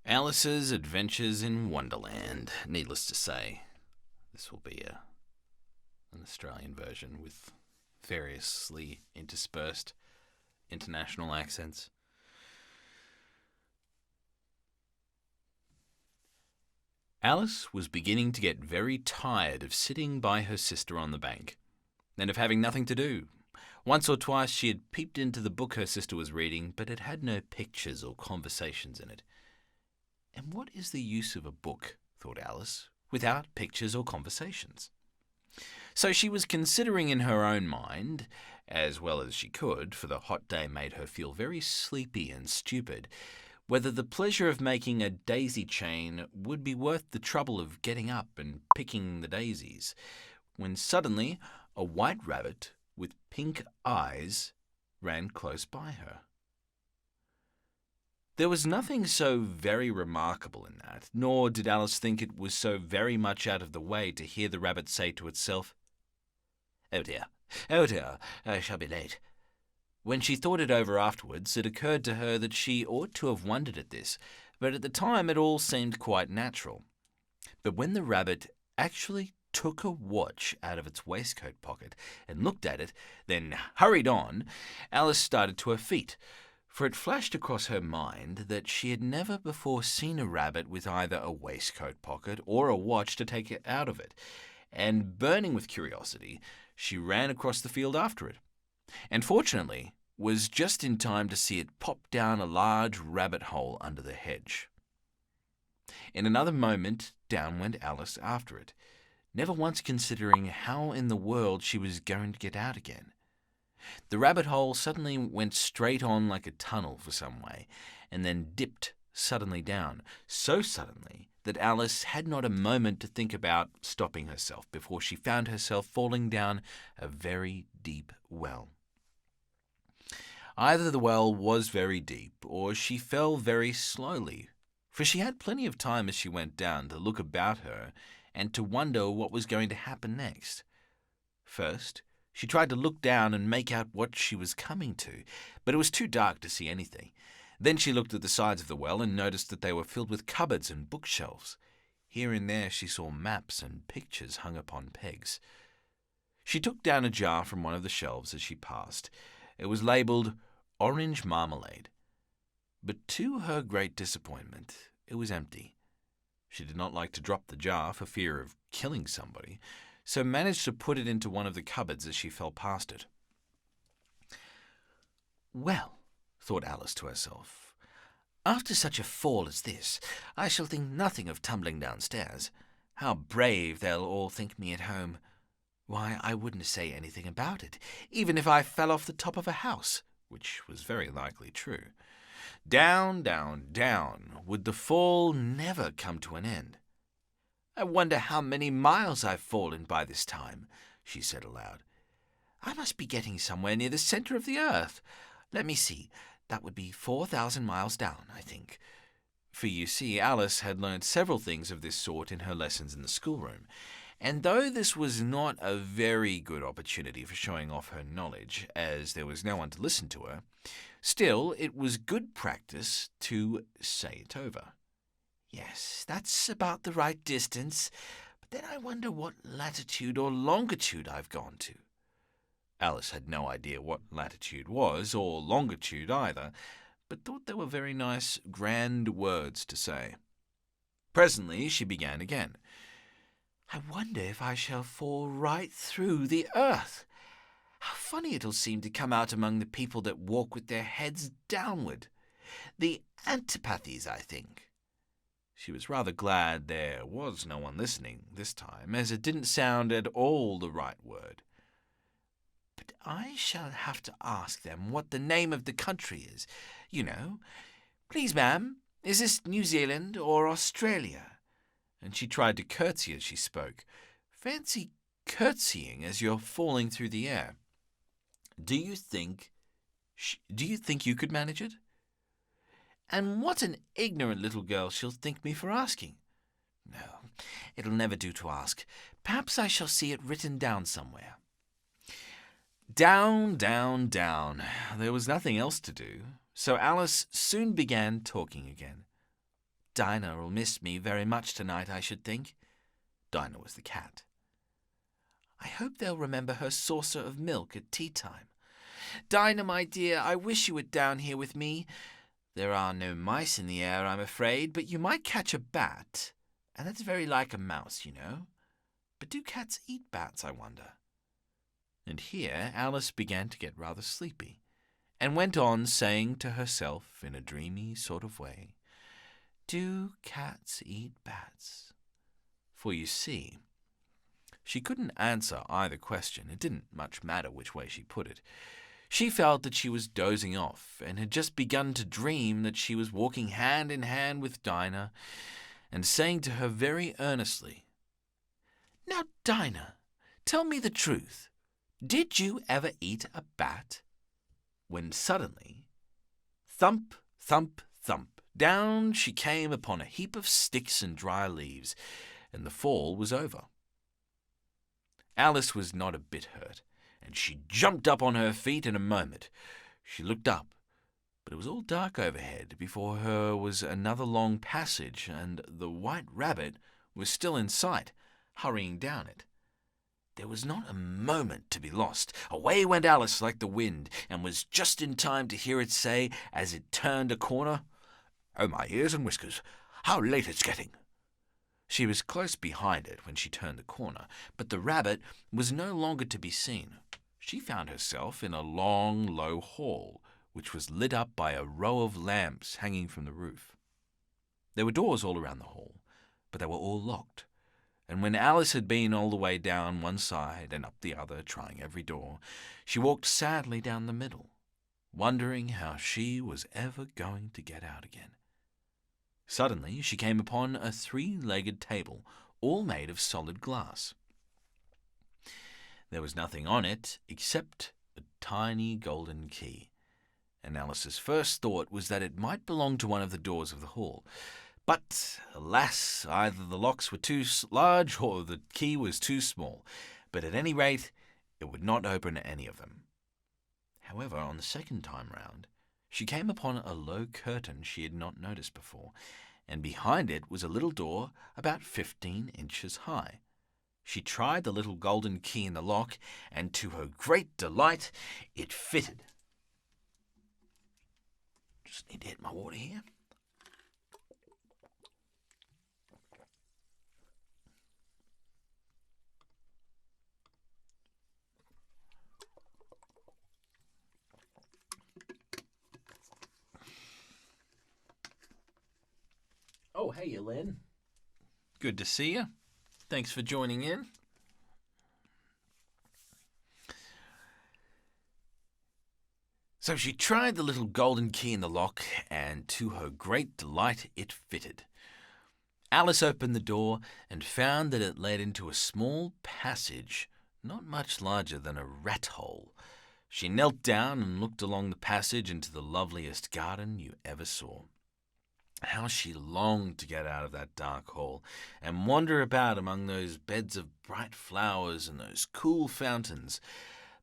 Alice's Adventures in Wonderland. Needless to say, this will be an Australian version with variously interspersed international accents. Alice was beginning to get very tired of sitting by her sister on the bank, and of having nothing to do. Once or twice she had peeped into the book her sister was reading, but it had no pictures or conversations in it. And what is the use of a book, thought Alice, without pictures or conversations? So she was considering in her own mind, as well as she could, for the hot day made her feel very sleepy and stupid, whether the pleasure of making a daisy chain would be worth the trouble of getting up and picking the daisies, when suddenly a white rabbit with pink eyes ran close by her. There was nothing so very remarkable in that, nor did Alice think it was so very much out of the way to hear the rabbit say to itself, oh dear, I shall be late." When she thought it over afterwards, it occurred to her that she ought to have wondered at this, but at the time it all seemed quite natural. But when the rabbit actually took a watch out of its waistcoat pocket and looked at it, then hurried on, Alice started to her feet, for it flashed across her mind that she had never before seen a rabbit with either a waistcoat pocket or a watch to take it out of it, and burning with curiosity, she ran across the field after it, and fortunately was just in time to see it pop down a large rabbit hole under the hedge. In another moment down went Alice after it, never once considering how in the world she was going to get out again. The rabbit hole suddenly went straight on like a tunnel for some way, and then dipped suddenly down, so suddenly that Alice had not a moment to think about stopping herself before she found herself falling down a very deep well. Either the well was very deep, or she fell very slowly, for she had plenty of time as she went down to look about her and to wonder what was going to happen next. First, she tried to look down and make out what she was coming to, but it was too dark to see anything. Then she looked at the sides of the well and noticed that they were filled with cupboards and bookshelves. Here and there she saw maps and pictures hung upon pegs. She took down a jar from one of the shelves as she passed. It was labelled Orange Marmalade, but to her great disappointment, it was empty. She did not like to drop the jar for fear of killing somebody, so managed to put it into one of the cupboards as she fell past it. Well, thought Alice to herself, after such a fall as this, I shall think nothing of tumbling downstairs. How brave they'll all think me at home. Why, I wouldn't say anything about it, even if I fell off the top of a house, which was very likely true. Down, down, down would the fall never come to an end. I wonder how many miles I've fallen by this time, she said aloud. I must be getting somewhere near the centre of the earth. Let me see, that would be 4,000 miles down, I think. For you see, Alice had learned several things of this sort in her lessons in the schoolroom, and though this was not a very good opportunity for showing off her knowledge, as there was no one to listen to her, still it was good practice to say it over. Yes, that's about the right distance, but then I wonder what latitude or longitude I've gone to. Alice had no idea what latitude was, or longitude either, but thought they were very nice, grand words to say. Presently she began again. I wonder if I shall fall right through the earth. How funny it'll seem to come out among the people that walk with their heads downward. The antipathies, I think. She was rather glad there was no one listening this time, as it didn't sound at all the right word. But I shall have to ask them what the name of the country is. You know. Please, ma'am, is this New Zealand or Australia? And she tried to curtsy as she spoke. Fancy curtsying as you're falling through the air. Do you think you could manage it? And what an ignorant little girl she'll think me for asking. No, it'll never do to ask. Perhaps I shall see it written down somewhere. Down, down, down. There was nothing else to do, so Alice soon began talking again. Dinah'll miss me very much tonight, I should think." Dinah was the cat. "I hope they'll remember her saucer of milk at tea time. Dinah, my dear, I wish you were down here with me. There are no mice in the air, I'm afraid, but you might catch a bat, and that's very like a mouse, you know. But do cats eat bats, I wonder?" And here Alice began to get rather sleepy, and went on saying to herself in a dreamy sort of way, "Do cats eat bats?" For you see, she couldn't answer either question. It didn't much matter which way she put it. She felt that she was dozing off, and had just begun to dream that she was walking hand in hand with Dinah, and saying to her very earnestly, "Now, Dinah, tell me the truth. Did you ever eat a bat?" When suddenly, thump, thump, thump, down she came upon a heap of sticks and dry leaves, and the fall was over. Alice was not a bit hurt, and she jumped up on her feet in a moment. She looked up, but it was all dark overhead. Before her was another long passage, and the White Rabbit was still in sight, hurrying down it. There was not a moment to be lost. Away went Alice like the wind, and was just in time to hear it say, as it turned a corner, "Oh, my ears and whiskers, how late it's getting!" She was close behind it when she turned the corner, but the rabbit was no longer to be seen. She found herself in a long, low hall, which was lit up by a row of lamps hanging from the roof. There were doors all around the hall, but they were all locked. And when Alice had been all the way down one side and up the other, trying every door, she walked sadly down the middle, wondering how she was ever going to get out again. Suddenly she came upon a three-legged table, all made of solid glass. There was nothing on it except a tiny golden key, and Alice's first thought was that it might belong to one of the doors of the hall. But, alas, either the locks were too large or the key was too small, but at any rate it would not open any of them. However, on the second time round, she came upon a low curtain she had not noticed before, and behind it was a little door about 15 inches high. She tried the little golden key in the lock, and to her great delight, it fitted. Just need to hit my water here. Oh, hey, Lynn. Good to see you. Thanks for joining in. So she tried the little golden key in the lock, and to her great delight, it fitted. Alice opened the door and found that it led into a small passage, not much larger than a rat hole. She knelt down and looked along the passage into the loveliest garden you ever saw. How she longed to get out of that dark hole and wander about among those beds of bright flowers and those cool fountains,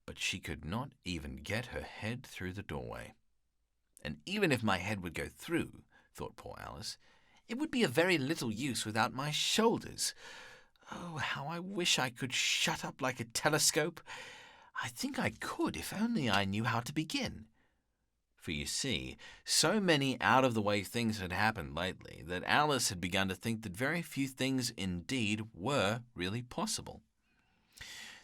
but she could not even get her head through the doorway. "And even if my head would go through," thought poor Alice, "it would be of very little use without my shoulders. Oh, how I wish I could shut up like a telescope. I think I could if only I knew how to begin." For you see, so many out-of-the-way things had happened lately that Alice had begun to think that very few things indeed were really possible.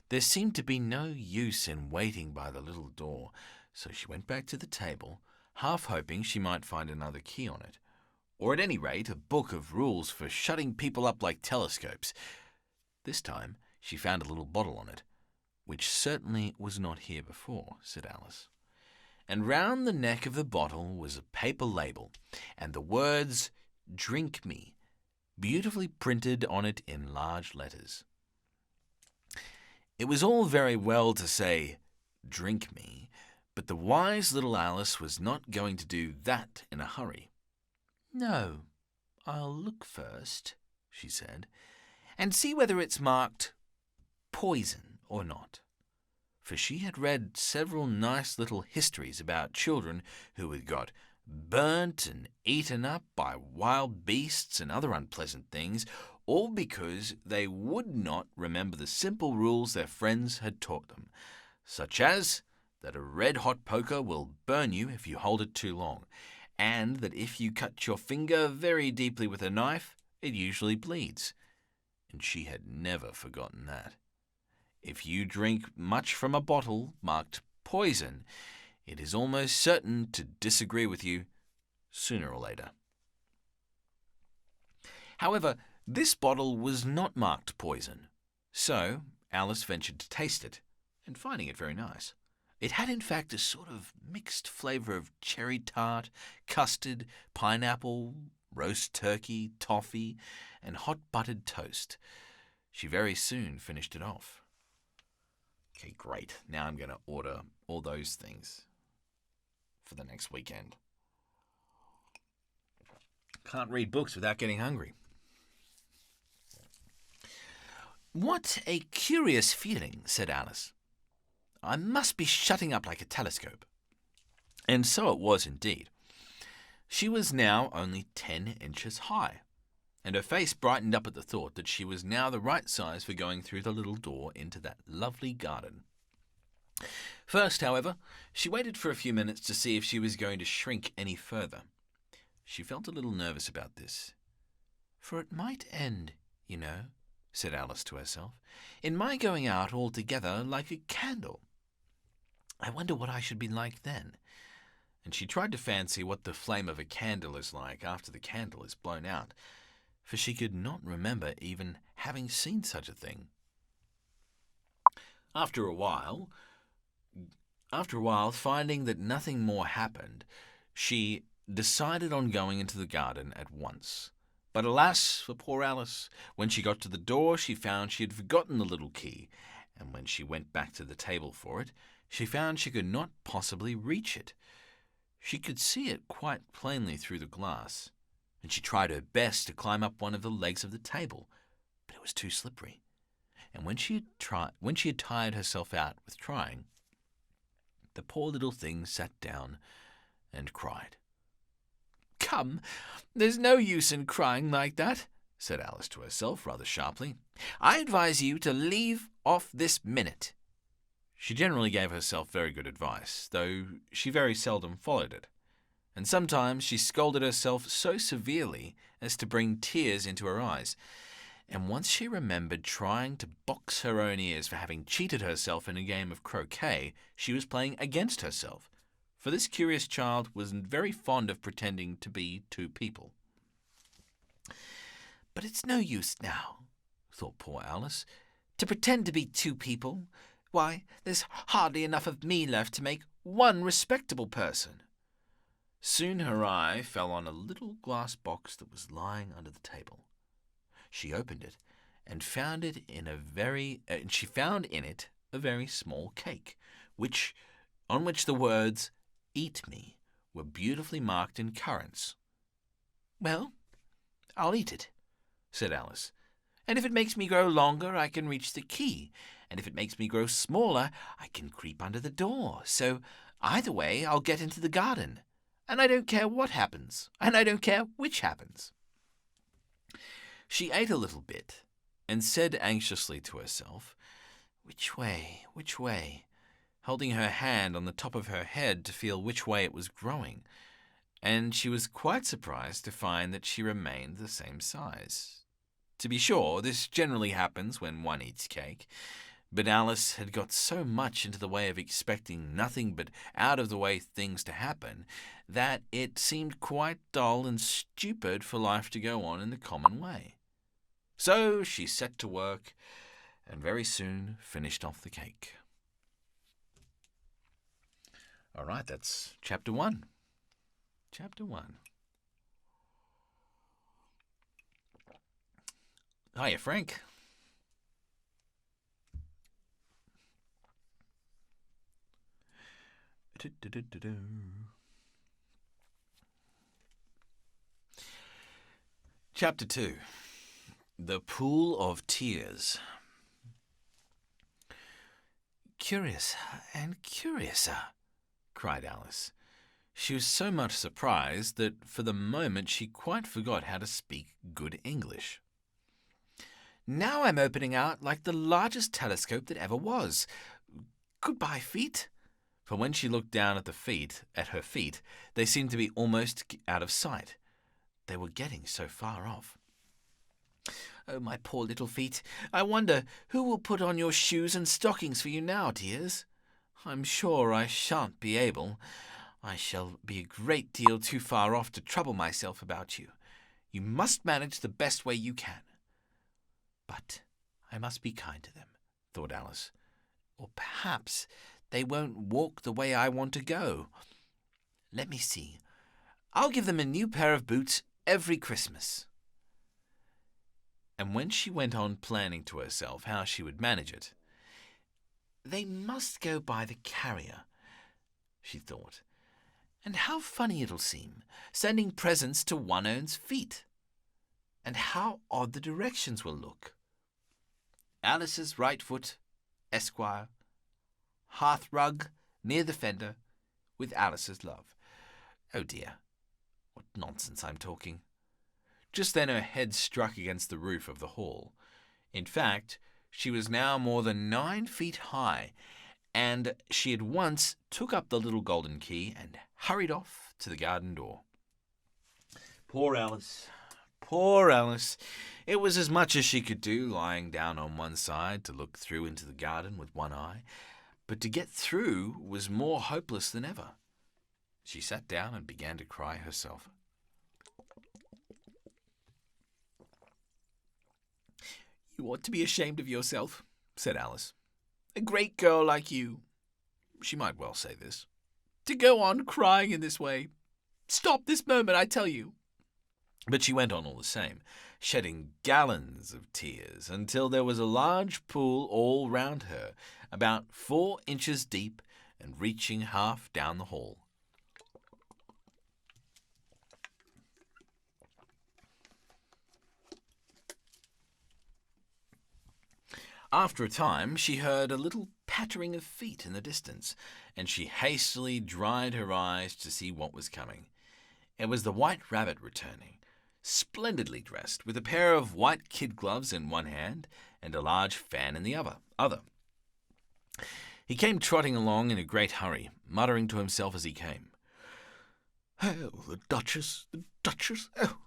There seemed to be no use in waiting by the little door, so she went back to the table, half hoping she might find another key on it, or at any rate a book of rules for shutting people up like telescopes. This time she found a little bottle on it, "which certainly was not here before," said Alice. And round the neck of the bottle was a paper label, and the words, "Drink me," beautifully printed on it in large letters. It was all very well to say, "Drink me," but the wise little Alice was not going to do that in a hurry. "No, I'll look first," she said, "and see whether it's marked poison or not." For she had read several nice little histories about children who had got burnt and eaten up by wild beasts and other unpleasant things, all because they would not remember the simple rules their friends had taught them, such as that a red-hot poker will burn you if you hold it too long, and that if you cut your finger very deeply with a knife, it usually bleeds. And she had never forgotten that. If you drink much from a bottle marked poison, it is almost certain to disagree with you sooner or later. However, this bottle was not marked poison, so Alice ventured to taste it, and finding it very nice. It had in fact a sort of mixed flavour of cherry tart, custard, pineapple, roast turkey, toffee, and hot buttered toast. She very soon finished it off. Okay, great. Now I'm going to order all those things for the next weekend. Can't read books without getting hungry. What a curious feeling, said Alice. I must be shutting up like a telescope. And so it was indeed. She was now only 10 inches high, and her face brightened up at the thought that she was now the right size for going through the little door into that lovely garden. First, however, she waited for a few minutes to see if she was going to shrink any further. She felt a little nervous about this. For it might end, you know, said Alice to herself, in my going out altogether like a candle. I wonder what I should be like then. And she tried to fancy what the flame of a candle is like after the candle is blown out, for she could not remember even having seen such a thing. After a while, finding that nothing more happened, she decided on going into the garden at once. But alas for poor Alice, when she got to the door she found she had forgotten the little key, and when she went back to the table for it, she found she could not possibly reach it. She could see it quite plainly through the glass, and she tried her best to climb up one of the legs of the table, but it was too slippery. And when she had tired herself out with trying, the poor little thing sat down and cried. Come, there's no use in crying like that, said Alice to herself rather sharply. I advise you to leave off this minute. She generally gave herself very good advice, though she very seldom followed it, and sometimes she scolded herself so severely as to bring tears into her eyes, and once she remembered trying to box her own ears for having cheated herself in a game of croquet she was playing against herself, for this curious child was very fond of pretending to be two people. But it's no use now, thought poor Alice, to pretend to be two people. Why, there's hardly enough of me left to make one respectable person. Soon her eye fell on a little glass box that was lying under the table. She opened it and found in it a very small cake, on which the words "Eat me" were beautifully marked in currants. Well, I'll eat it, said Alice, and if it makes me grow longer I can reach the key, and if it makes me grow smaller I can creep under the door, so either way I'll get into the garden, and I don't care what happens, and I don't care which happens. She ate a little bit, and said anxiously to herself, which way, holding her hand on the top of her head to feel which way it was growing, and she was quite surprised to find that she remained the same size. To be sure, this generally happens when one eats cake, but Alice had got so much into the way of expecting nothing but out-of-the-way things to happen that it seemed quite dull and stupid for life to go on in the common way. So she set to work and very soon finished off the cake. All right, that's Chapter 1. Chapter 1. Hiya, Frank. Chapter 2. The Pool of Tears. Curious and curiouser, cried Alice. She was so much surprised that for the moment she quite forgot how to speak good English. "Now I'm opening out like the largest telescope that ever was. Goodbye, feet." For when she looked down at her feet, they seemed to be almost out of sight. They were getting so far off. "Oh, my poor little feet. I wonder who will put on your shoes and stockings for you now, dears? I'm sure I shan't be able. I shall be a great deal too far off to trouble myself about you. You must manage the best way you can." "But I must be kind to them," thought Alice. "Or perhaps they won't walk the way I want to go. Let me see. I'll give them a new pair of boots every Christmas." And when she went on planning to herself how she would manage it, "They must go by the carrier," she thought. "And how funny it'll seem, sending presents to one own's feet. And how odd the directions will look. Alice's right foot, Esquire, hearth rug near the fender, with Alice's love. Oh dear, what nonsense I'm talking." Just then her head struck against the roof of the hall. In fact, she was now more than 9 feet high, and she at once took up the little golden key and hurried off to the garden door. Poor Alice, poor Alice! It was as much as she could do, lying down on one side to look through into the garden with one eye, but to get through was more hopeless than ever. She sat down and began to cry herself. "You ought to be ashamed of yourself," said Alice. "A great girl like you," she might well say this, "to go on crying in this way. Stop this moment, I tell you." But she went on all the same, shedding gallons of tears until there was a large pool all round her, about 4 inches deep and reaching half down the hall. After a time, she heard a little pattering of feet in the distance, and she hastily dried her eyes to see what was coming. It was the White Rabbit returning, splendidly dressed, with a pair of white kid gloves in one hand and a large fan in the other. He came trotting along in a great hurry, muttering to himself as he came. "Oh, the Duchess, the Duchess! Oh,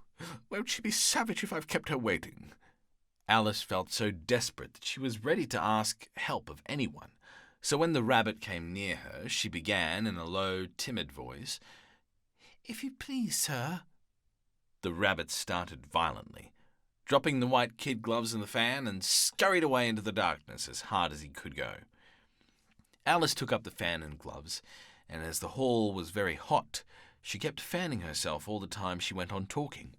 won't she be savage if I've kept her waiting?" Alice felt so desperate that she was ready to ask help of anyone. So when the rabbit came near her, she began in a low, timid voice, "If you please, sir." The rabbit started violently, dropping the white kid gloves and the fan, and scurried away into the darkness as hard as he could go. Alice took up the fan and gloves, and as the hall was very hot, she kept fanning herself all the time she went on talking.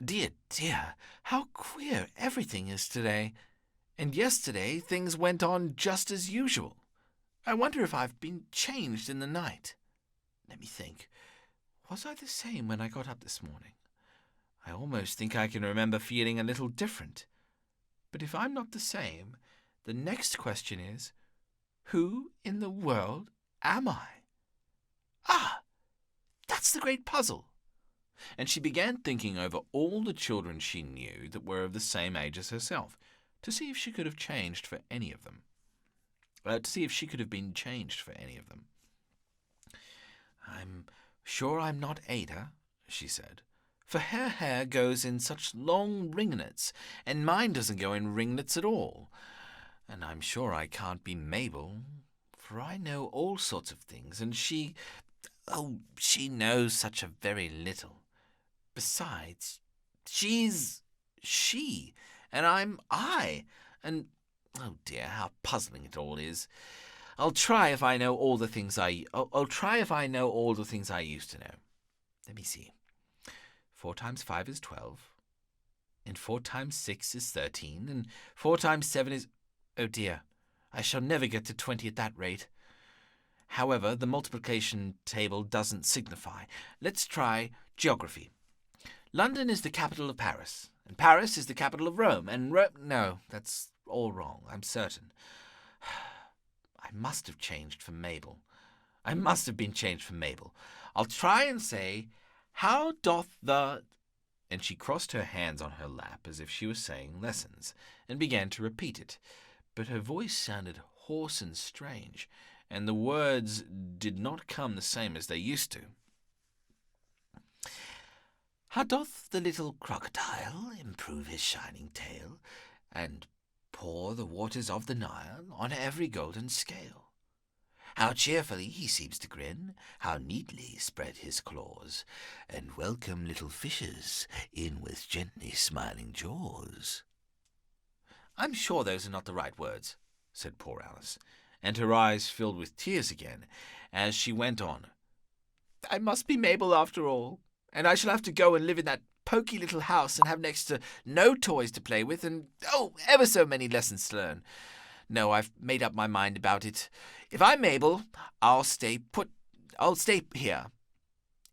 "Dear, dear, how queer everything is today. And yesterday things went on just as usual. I wonder if I've been changed in the night. Let me think. Was I the same when I got up this morning? I almost think I can remember feeling a little different. But if I'm not the same, the next question is, who in the world am I? Ah, that's the great puzzle." And she began thinking over all the children she knew that were of the same age as herself, to see if she could have changed for any of them. To see if she could have been changed for any of them. "I'm sure I'm not Ada," she said, "for her hair goes in such long ringlets, and mine doesn't go in ringlets at all. And I'm sure I can't be Mabel, for I know all sorts of things, and she knows such a very little. Besides, she's she, and I'm I, and oh dear, how puzzling it all is. I'll try if I know all the things I'll try if I know all the things I used to know. Let me see. 4 times 5 is 12, and 4 times 6 is 13, and 4 times 7 is... Oh dear, I shall never get to 20 at that rate. However, the multiplication table doesn't signify. Let's try geography. London is the capital of Paris, and Paris is the capital of Rome, and no, that's all wrong, I'm certain. I must have changed for Mabel. I must have been changed from Mabel. I'll try and say, how doth the... And she crossed her hands on her lap as if she was saying lessons, and began to repeat it. But her voice sounded hoarse and strange, and the words did not come the same as they used to. How doth the little crocodile improve his shining tail, and pour the waters of the Nile on every golden scale? How cheerfully he seems to grin, how neatly spread his claws, and welcome little fishes in with gently smiling jaws. I'm sure those are not the right words, said poor Alice, and her eyes filled with tears again as she went on. I must be Mabel after all, and I shall have to go and live in that poky little house and have next to no toys to play with and, ever so many lessons to learn. No, I've made up my mind about it. If I'm Mabel, I'll stay put. I'll stay here.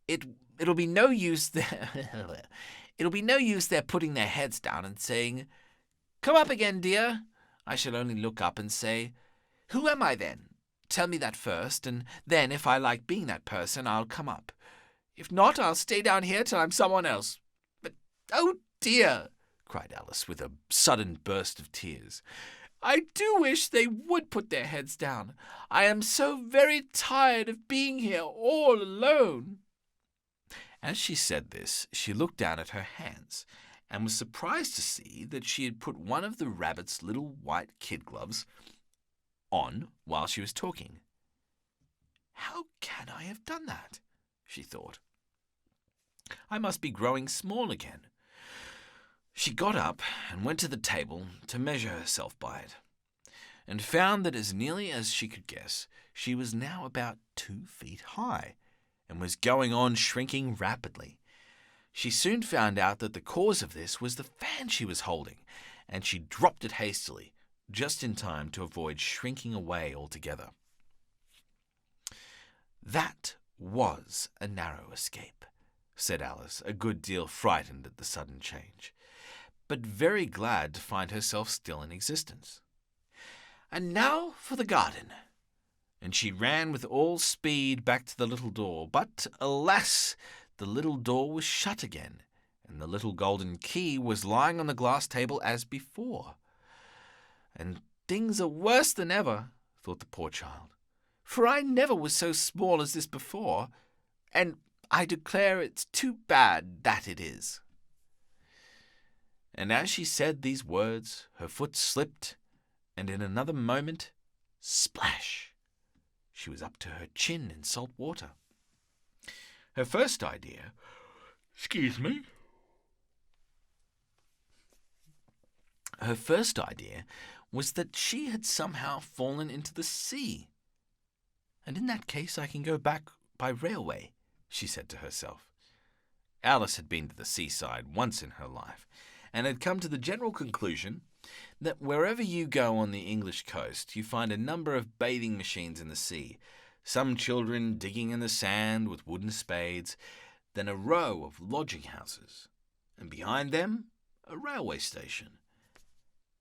It'll be no use there. It'll be no use their putting their heads down and saying, "Come up again, dear." I shall only look up and say, "Who am I then? Tell me that first, and then if I like being that person, I'll come up. If not, I'll stay down here till I'm someone else." But, oh dear, cried Alice with a sudden burst of tears, I do wish they would put their heads down. I am so very tired of being here all alone. As she said this, she looked down at her hands, and was surprised to see that she had put one of the rabbit's little white kid gloves on while she was talking. How can I have done that? She thought. I must be growing small again. She got up and went to the table to measure herself by it, and found that as nearly as she could guess, she was now about 2 feet high, and was going on shrinking rapidly. She soon found out that the cause of this was the fan she was holding, and she dropped it hastily, just in time to avoid shrinking away altogether. That was a narrow escape, said Alice, a good deal frightened at the sudden change, but very glad to find herself still in existence. And now for the garden. And she ran with all speed back to the little door, but, alas, the little door was shut again, and the little golden key was lying on the glass table as before. And things are worse than ever, thought the poor child, for I never was so small as this before, and I declare it's too bad that it is. And as she said these words, her foot slipped, and in another moment, splash! She was up to her chin in salt water. Her first idea, Her first idea was that she had somehow fallen into the sea. And in that case I can go back by railway, she said to herself. Alice had been to the seaside once in her life, and had come to the general conclusion that wherever you go on the English coast, you find a number of bathing machines in the sea, some children digging in the sand with wooden spades, then a row of lodging houses, and behind them a railway station.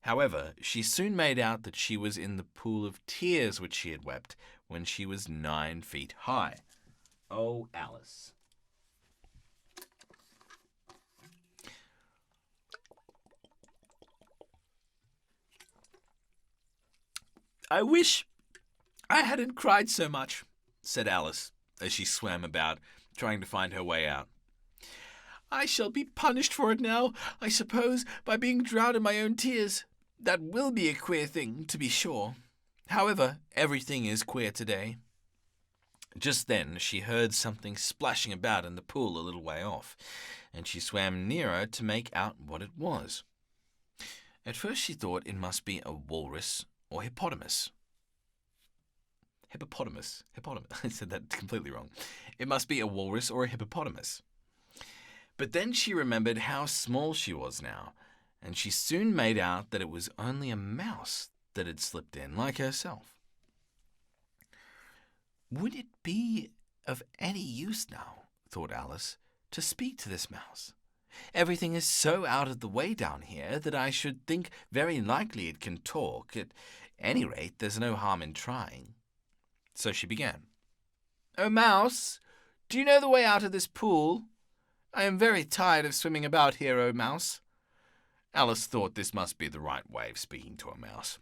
However, she soon made out that she was in the pool of tears which she had wept when she was 9 feet high. Oh, Alice! I wish I hadn't cried so much, said Alice, as she swam about, trying to find her way out. I shall be punished for it now, I suppose, by being drowned in my own tears. That will be a queer thing, to be sure. However, everything is queer today. Just then she heard something splashing about in the pool a little way off, and she swam nearer to make out what it was. At first she thought it must be a walrus or hippopotamus. Hippopotamus. I said that completely wrong. It must be a walrus or a hippopotamus. But then she remembered how small she was now, and she soon made out that it was only a mouse that had slipped in, like herself. Would it be of any use now, thought Alice, to speak to this mouse? Everything is so out of the way down here that I should think very likely it can talk. At any rate, there's no harm in trying. So she began. "Oh, Mouse, do you know the way out of this pool? I am very tired of swimming about here, oh, Mouse." Alice thought this must be the right way of speaking to a mouse.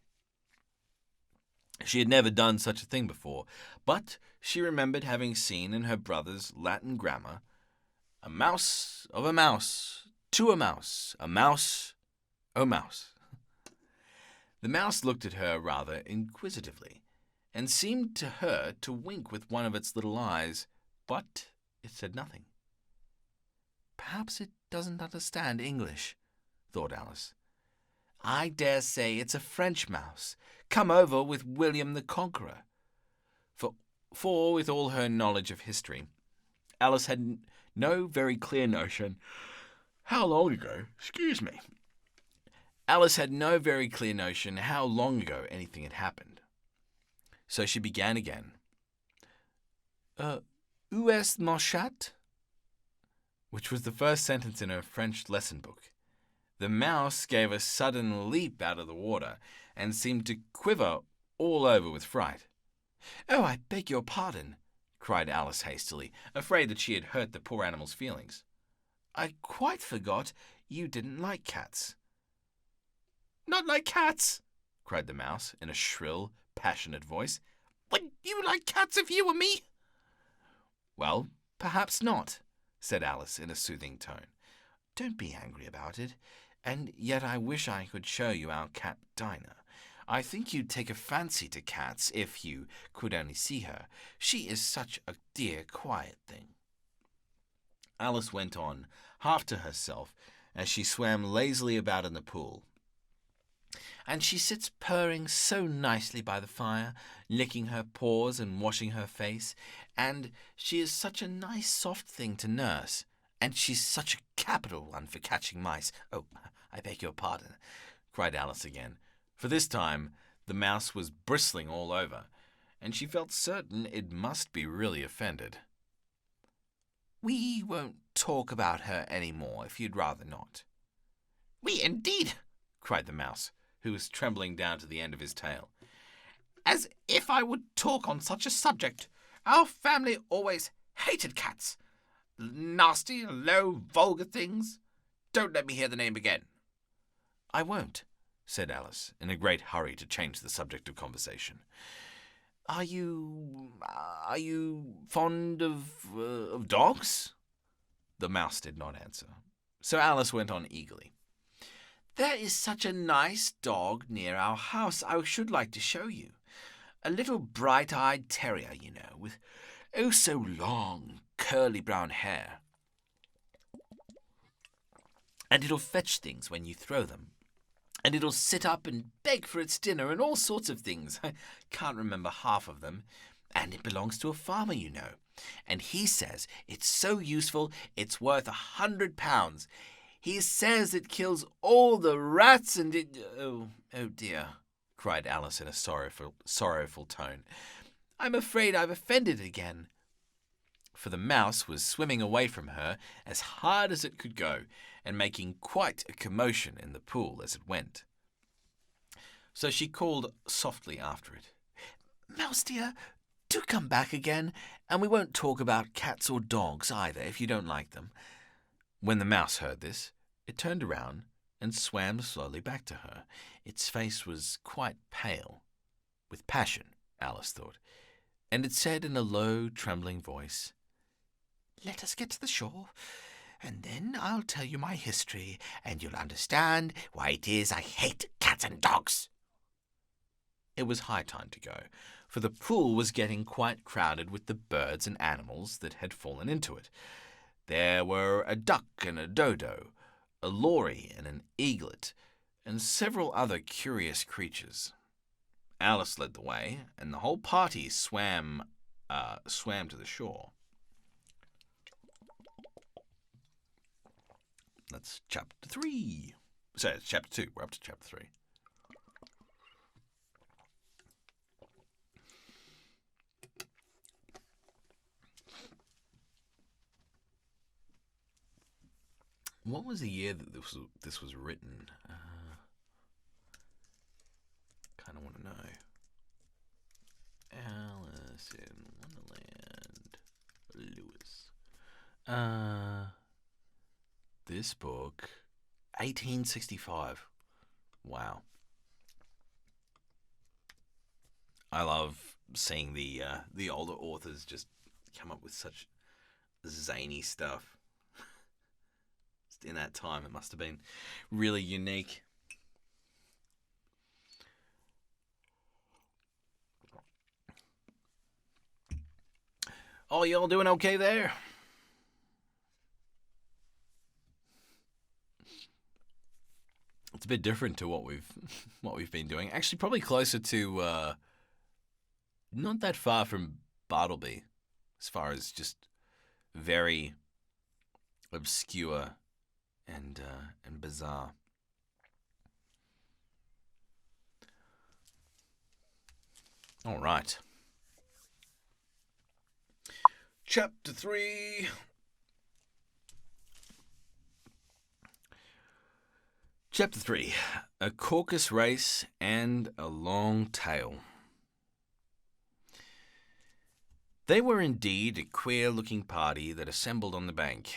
She had never done such a thing before, but she remembered having seen in her brother's Latin grammar, "A mouse of a mouse, to a mouse, oh mouse." The mouse looked at her rather inquisitively, and seemed to her to wink with one of its little eyes, but it said nothing. "Perhaps it doesn't understand English," thought Alice. "I dare say it's a French mouse, come over with William the Conqueror." For with all her knowledge of history, Alice had no very clear notion how long ago anything had happened. So she began again. Où est mon chat?" which was the first sentence in her French lesson book. The mouse gave a sudden leap out of the water and seemed to quiver all over with fright. "Oh, I beg your pardon," cried Alice hastily, afraid that she had hurt the poor animal's feelings. "I quite forgot you didn't like cats." "Not like cats?" cried the mouse in a shrill, passionate voice. "Would you like cats if you were me?" "Well, perhaps not," said Alice in a soothing tone. "Don't be angry about it. And yet I wish I could show you our cat Dinah. I think you'd take a fancy to cats if you could only see her. She is such a dear, quiet thing." Alice went on, half to herself, as she swam lazily about in the pool. "And she sits purring so nicely by the fire, licking her paws and washing her face, and she is such a nice soft thing to nurse, and she's such a capital one for catching mice. Oh, I beg your pardon," cried Alice again, for this time the mouse was bristling all over, and she felt certain it must be really offended. "We won't talk about her any more, if you'd rather not." "We indeed!" cried the mouse, who was trembling down to the end of his tail. "As if I would talk on such a subject. Our family always hated cats. Nasty, low, vulgar things. Don't let me hear the name again." "I won't," said Alice, in a great hurry to change the subject of conversation. Are you fond of dogs?" The mouse did not answer, so Alice went on eagerly. "There is such a nice dog near our house I should like to show you. A little bright-eyed terrier, you know, with oh so long, curly brown hair. And it'll fetch things when you throw them. And it'll sit up and beg for its dinner and all sorts of things. I can't remember half of them. And it belongs to a farmer, you know. And he says it's so useful it's worth £100. He says it kills all the rats and it... Oh dear," cried Alice in a sorrowful tone. "I'm afraid I've offended again." For the mouse was swimming away from her as hard as it could go, and making quite a commotion in the pool as it went. So she called softly after it, "Mouse dear, do come back again, and we won't talk about cats or dogs either, if you don't like them." When the mouse heard this, it turned around and swam slowly back to her. Its face was quite pale, with passion, Alice thought, and it said in a low, trembling voice, "Let us get to the shore, and then I'll tell you my history, and you'll understand why it is I hate cats and dogs." It was high time to go, for the pool was getting quite crowded with the birds and animals that had fallen into it. There were a duck and a dodo, a lory and an eaglet, and several other curious creatures. Alice led the way, and the whole party swam to the shore. That's chapter 3. Sorry, it's chapter 2. We're up to chapter 3. What was the year that this was written? Kind of want to know. Alice in Wonderland. This book, 1865. Wow. I love seeing the older authors just come up with such zany stuff. In that time, it must have been really unique. Oh, y'all doing okay there? It's a bit different to what we've been doing. Actually, probably closer to not that far from Bartleby, as far as just very obscure and bizarre. All right. Chapter 3. Chapter 3. A caucus race and a long tail. They were indeed a queer-looking party that assembled on the bank.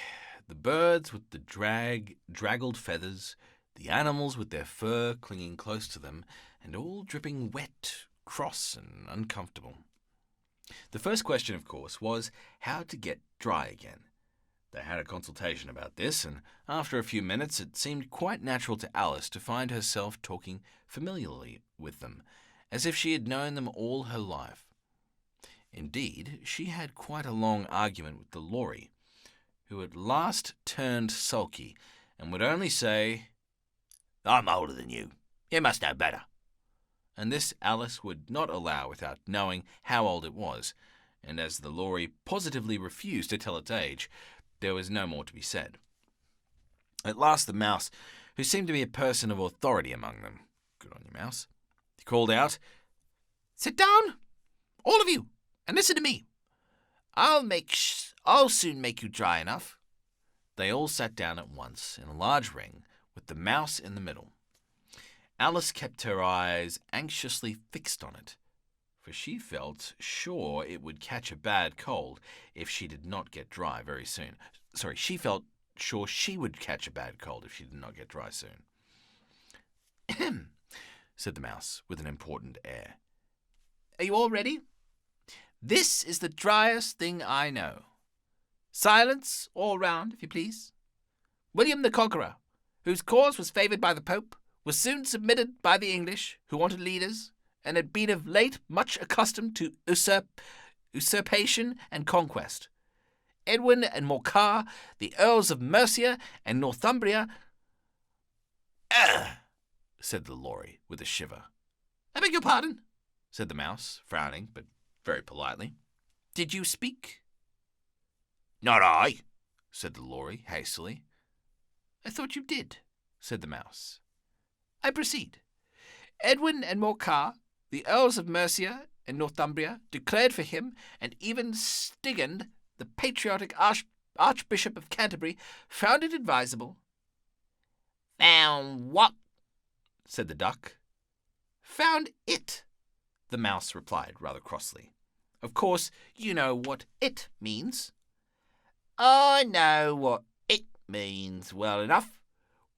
The birds with the draggled feathers, the animals with their fur clinging close to them, and all dripping wet, cross, and uncomfortable. The first question, of course, was how to get dry again. They had a consultation about this, and after a few minutes it seemed quite natural to Alice to find herself talking familiarly with them, as if she had known them all her life. Indeed, she had quite a long argument with the Lorry, who at last turned sulky and would only say, "I'm older than you. You must know better." And this Alice would not allow without knowing how old it was, and as the Lorry positively refused to tell its age, there was no more to be said. At last the Mouse, who seemed to be a person of authority among them, good on you, Mouse, he called out, "Sit down, all of you, and listen to me. I'll soon make you dry enough." They all sat down at once in a large ring, with the Mouse in the middle. Alice kept her eyes anxiously fixed on it, for she felt sure it would catch a bad cold if she did not get dry very soon. She felt sure she would catch a bad cold if she did not get dry soon. "Ahem," said the Mouse with an important air. "Are you all ready? This is the driest thing I know. Silence all round, if you please. William the Conqueror, whose cause was favoured by the Pope, was soon submitted by the English, who wanted leaders, and had been of late much accustomed to usurpation and conquest. Edwin and Morcar, the Earls of Mercia and Northumbria—" "Ugh!" said the Lorry, with a shiver. "I beg your pardon," said the Mouse, frowning, but very politely. "Did you speak?" "Not I," said the Lorry, hastily. "I thought you did," said the Mouse. "I proceed. Edwin and Morcar, the Earls of Mercia and Northumbria, declared for him, and even Stigand, the patriotic Archbishop of Canterbury, found it advisable." "Found what?" said the Duck. "Found it," the Mouse replied rather crossly. "Of course, you know what it means." "I know what it means well enough.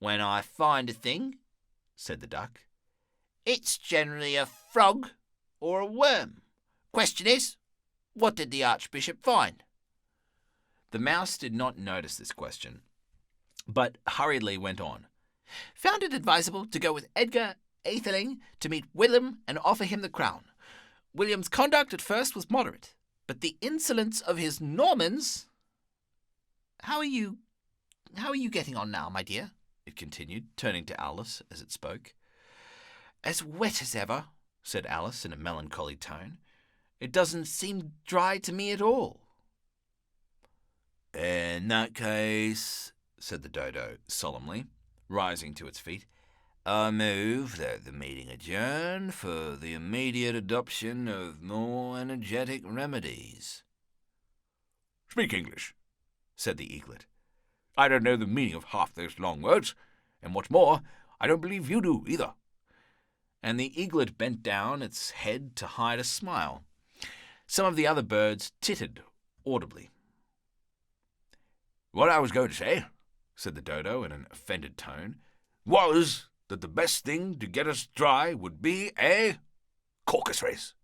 When I find a thing," said the Duck, "it's generally a frog or a worm. Question is, what did the Archbishop find?" The Mouse did not notice this question, but hurriedly went on. "Found it advisable to go with Edgar Atheling to meet William and offer him the crown. William's conduct at first was moderate, but the insolence of his Normans— How are you getting on now, my dear?" it continued, turning to Alice as it spoke. "As wet as ever," said Alice in a melancholy tone. "It doesn't seem dry to me at all." "In that case," said the Dodo solemnly, rising to its feet, "I move that the meeting adjourn for the immediate adoption of more energetic remedies." "Speak English," said the Eaglet. "I don't know the meaning of half those long words, and what's more, I don't believe you do either." And the Eaglet bent down its head to hide a smile. Some of the other birds tittered audibly. What I was going to say, said the Dodo in an offended tone, was that the best thing to get us dry would be a caucus race.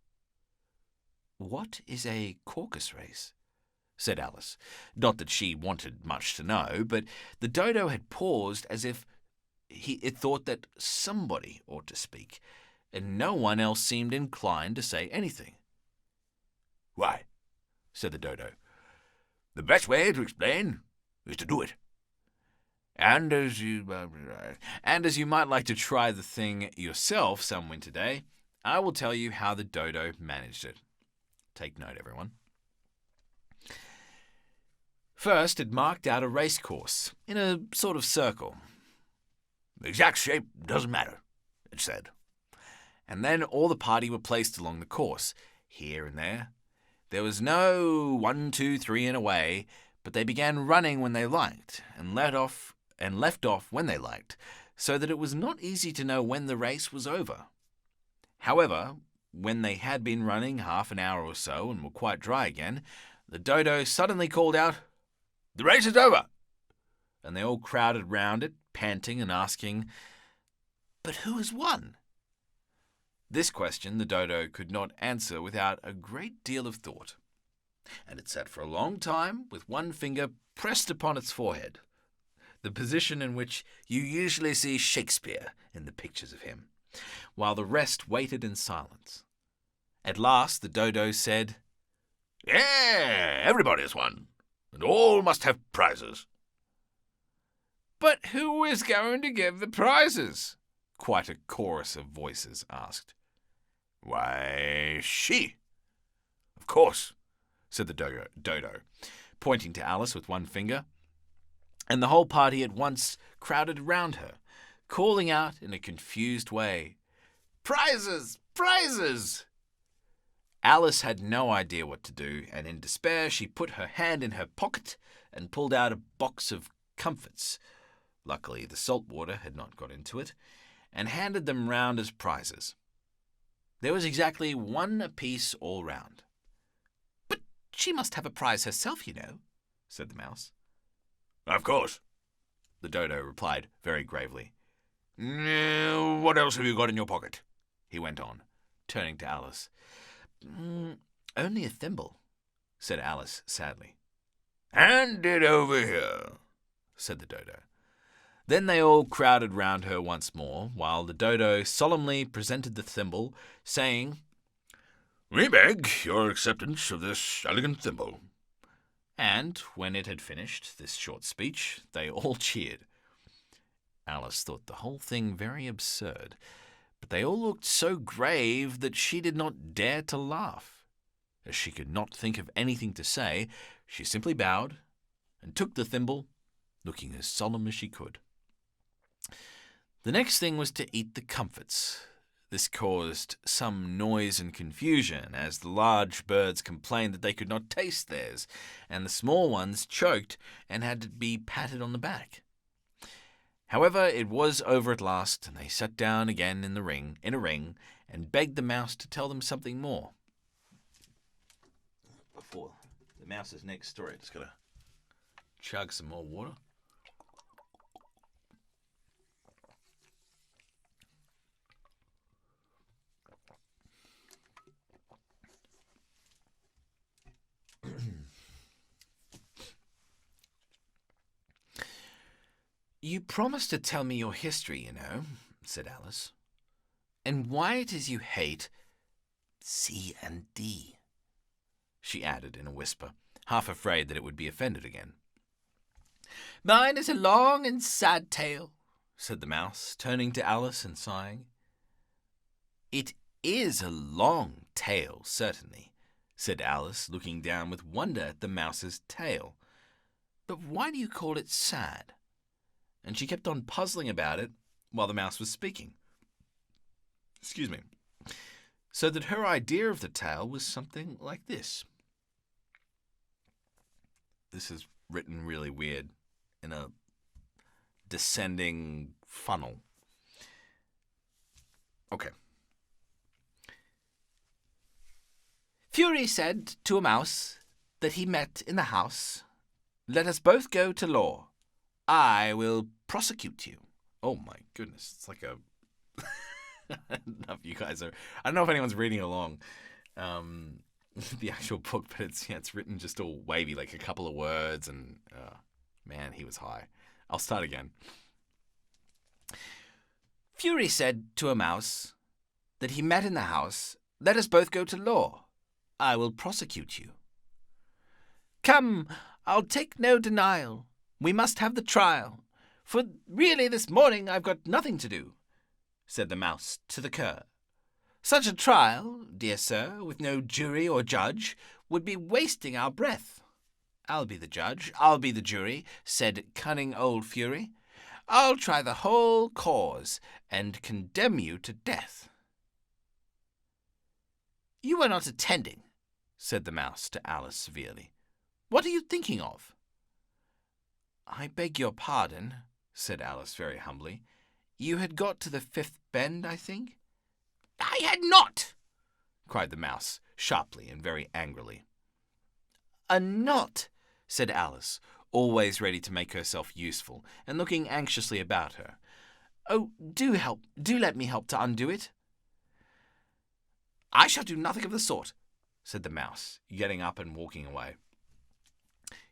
What is a caucus race? Said Alice. Not that she wanted much to know, but the Dodo had paused as if it thought that somebody ought to speak, and no one else seemed inclined to say anything. Why, said the Dodo, the best way to explain is to do it. And as you might like to try the thing yourself some winter day, I will tell you how the Dodo managed it. Take note, everyone. First, it marked out a race course in a sort of circle. The exact shape doesn't matter, it said. And then all the party were placed along the course, here and there. There was no 1, 2, 3 and away, but they began running when they liked, and left off when they liked, so that it was not easy to know when the race was over. However, when they had been running half an hour or so and were quite dry again, the Dodo suddenly called out, "The race is over!" And they all crowded round it, panting and asking, "But who has won?" This question the Dodo could not answer without a great deal of thought, and it sat for a long time with one finger pressed upon its forehead, the position in which you usually see Shakespeare in the pictures of him, while the rest waited in silence. At last the Dodo said, "Yeah, everybody has won, and all must have prizes." "But who is going to give the prizes?" quite a chorus of voices asked. "Why, she, of course," said the Dodo, pointing to Alice with one finger, and the whole party at once crowded round her, calling out in a confused way, "Prizes! Prizes!" Alice had no idea what to do, and in despair she put her hand in her pocket and pulled out a box of comfits. Luckily, the salt water had not got into it, and handed them round as prizes. There was exactly one apiece all round. "But she must have a prize herself, you know," said the Mouse. "Of course," the Dodo replied very gravely. "What else have you got in your pocket?" he went on, turning to Alice. "Only a thimble," said Alice sadly. "Hand it over here," said the Dodo. Then they all crowded round her once more, while the Dodo solemnly presented the thimble, saying, "We beg your acceptance of this elegant thimble." And when it had finished this short speech, they all cheered. Alice thought the whole thing very absurd, but they all looked so grave that she did not dare to laugh. As she could not think of anything to say, she simply bowed and took the thimble, looking as solemn as she could. The next thing was to eat the comfits. This caused some noise and confusion, as the large birds complained that they could not taste theirs, and the small ones choked and had to be patted on the back. However, it was over at last, and they sat down again in a ring, and begged the Mouse to tell them something more. Before the Mouse's next story, just gotta chug some more water. "You promised to tell me your history, you know," said Alice, "and why it is you hate C and D," she added in a whisper, half afraid that it would be offended again. "Mine is a long and sad tale," said the Mouse, turning to Alice and sighing. "It is a long tale, certainly," said Alice, looking down with wonder at the Mouse's tail. "But why do you call it sad?" And she kept on puzzling about it while the Mouse was speaking. Excuse me. So that her idea of the tale was something like this. This is written really weird in a descending funnel. Okay. Fury said to a mouse that he met in the house let us both go to law. I will prosecute you. Oh my goodness, it's like a... I don't know if you guys are... I don't know if anyone's reading along the actual book, but it's written just all wavy, like a couple of words, and man, he was high. I'll start again. Fury said to a mouse that he met in the house, let us both go to law. I will prosecute you. Come, I'll take no denial. We must have the trial, for really this morning I've got nothing to do, said the mouse to the cur. Such a trial, dear sir, with no jury or judge, would be wasting our breath. I'll be the judge, I'll be the jury, said cunning old Fury. I'll try the whole cause, and condemn you to death. You are not attending, said the mouse to Alice severely. What are you thinking of? I beg your pardon, said Alice very humbly. You had got to the fifth bend, I think? I had not, cried the mouse, sharply and very angrily. A knot, said Alice, always ready to make herself useful, and looking anxiously about her. Oh, do let me help to undo it. I shall do nothing of the sort, said the mouse, getting up and walking away.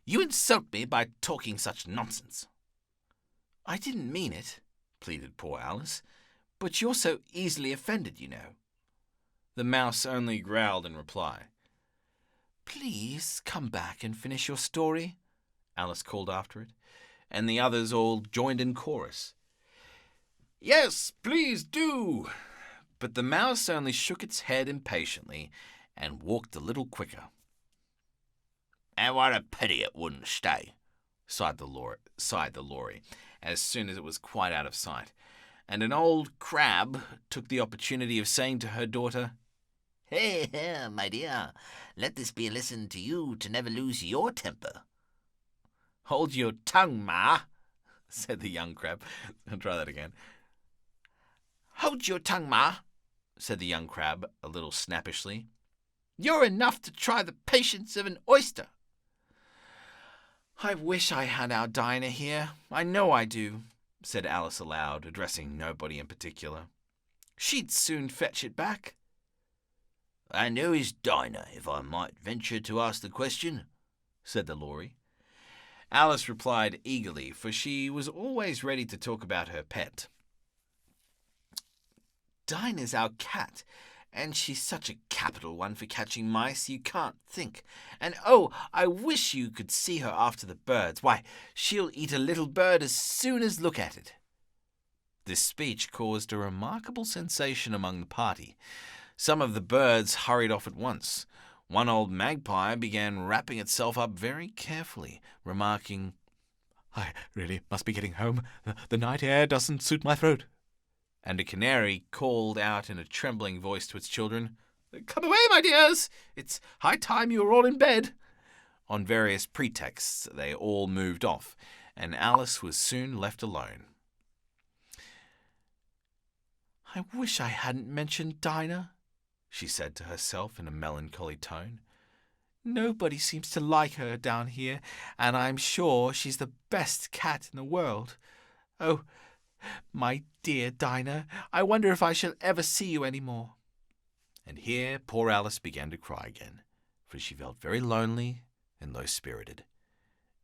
You insult me by talking such nonsense. I didn't mean it, pleaded poor Alice, but you're so easily offended, you know. The mouse only growled in reply. Please come back and finish your story, Alice called after it, and the others all joined in chorus. Yes, please do. But the mouse only shook its head impatiently and walked a little quicker. And what a pity it wouldn't stay, sighed the Lory, as soon as it was quite out of sight. And an old crab took the opportunity of saying to her daughter, Hey, my dear, let this be a lesson to you to never lose your temper. Hold your tongue, ma, said the young crab. I'll try that again. Hold your tongue, ma, said the young crab a little snappishly. You're enough to try the patience of an oyster. I wish I had our Dinah here. I know I do, said Alice aloud, addressing nobody in particular. She'd soon fetch it back. And who is Dinah, if I might venture to ask the question? Said the Lory. Alice replied eagerly, for she was always ready to talk about her pet. Dinah's our cat, and she's such a capital one for catching mice you can't think. And oh, I wish you could see her after the birds. Why, she'll eat a little bird as soon as look at it. This speech caused a remarkable sensation among the party. Some of the birds hurried off at once. One old magpie began wrapping itself up very carefully, remarking, I really must be getting home. The night air doesn't suit my throat. And a canary called out in a trembling voice to its children, Come away, my dears! It's high time you were all in bed. On various pretexts, they all moved off, and Alice was soon left alone. I wish I hadn't mentioned Dinah, she said to herself in a melancholy tone. Nobody seems to like her down here, and I'm sure she's the best cat in the world. Oh, my dear Dinah, I wonder if I shall ever see you any more. And here poor Alice began to cry again, for she felt very lonely and low-spirited.